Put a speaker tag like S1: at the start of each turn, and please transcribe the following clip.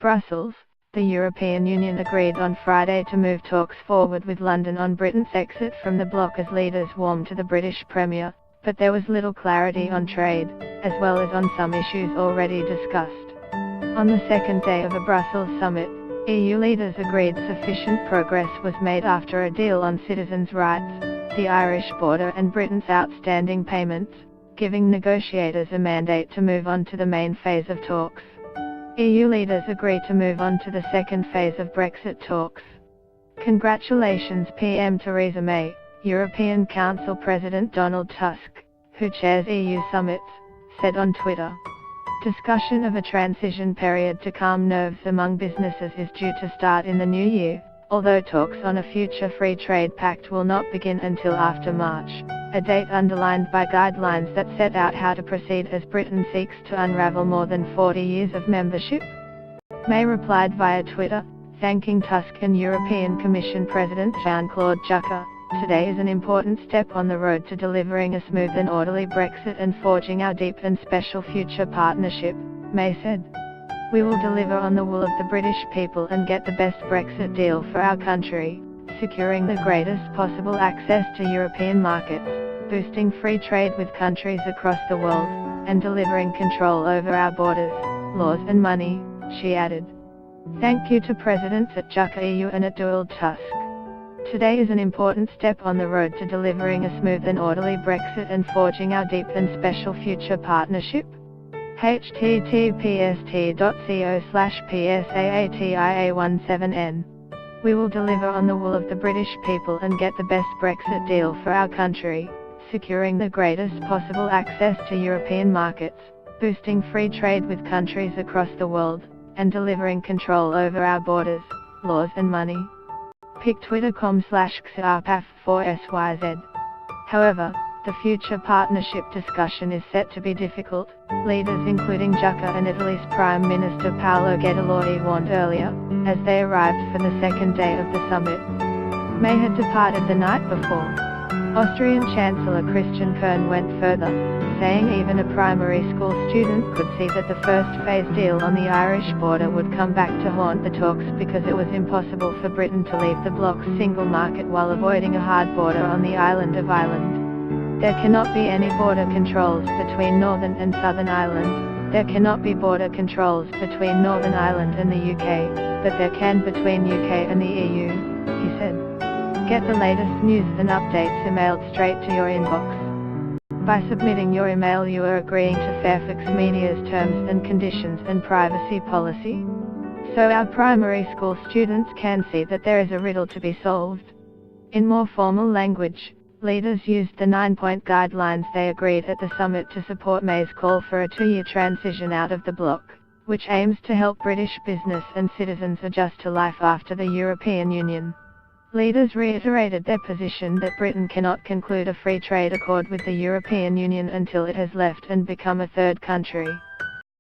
S1: Brussels, the European Union agreed on Friday to move talks forward with London on Britain's exit from the bloc as leaders warmed to the British Premier, but there was little clarity on trade, as well as on some issues already discussed. On the second day of a Brussels summit, EU leaders agreed sufficient progress was made after a deal on citizens' rights, the Irish border and Britain's outstanding payments, giving negotiators a mandate to move on to the main phase of talks. EU leaders agree to move on to the second phase of Brexit talks. Congratulations PM Theresa May, European Council President Donald Tusk, who chairs EU summits, said on Twitter. Discussion of a transition period to calm nerves among businesses is due to start in the new year, although talks on a future free trade pact will not begin until after March, a date underlined by guidelines that set out how to proceed as Britain seeks to unravel more than 40 years of membership. May replied via Twitter, thanking Tusk and European Commission President Jean-Claude Juncker. Today is an important step on the road to delivering a smooth and orderly Brexit and forging our deep and special future partnership, May said. We will deliver on the will of the British people and get the best Brexit deal for our country, securing the greatest possible access to European markets, boosting free trade with countries across the world, and delivering control over our borders, laws and money, she added. Thank you to Presidents at Juncker EU and at Donald Tusk. Today is an important step on the road to delivering a smooth and orderly Brexit and forging our deep and special future partnership. https://psaatia17n. We will deliver on the will of the British people and get the best Brexit deal for our country, securing the greatest possible access to European markets, boosting free trade with countries across the world, and delivering control over our borders, laws and money. Pic twitter.com/xrpaf4syz. However, the future partnership discussion is set to be difficult, leaders including Juncker and Italy's Prime Minister Paolo Gentiloni warned earlier, as they arrived for the second day of the summit. May had departed the night before. Austrian Chancellor Christian Kern went further, saying even a primary school student could see that the first phase deal on the Irish border would come back to haunt the talks because it was impossible for Britain to leave the bloc's single market while avoiding a hard border on the island of Ireland. There cannot be any border controls between Northern and Southern Ireland. There cannot be border controls between Northern Ireland and the UK, but there can between UK and the EU, he said. Get the latest news and updates emailed straight to your inbox. By submitting your email you are agreeing to Fairfax Media's terms and conditions and privacy policy. So our primary school students can see that there is a riddle to be solved. In more formal language, leaders used the 9-point guidelines they agreed at the summit to support May's call for a 2-year transition out of the bloc, which aims to help British business and citizens adjust to life after the European Union. Leaders reiterated their position that Britain cannot conclude a free trade accord with the European Union until it has left and become a third country.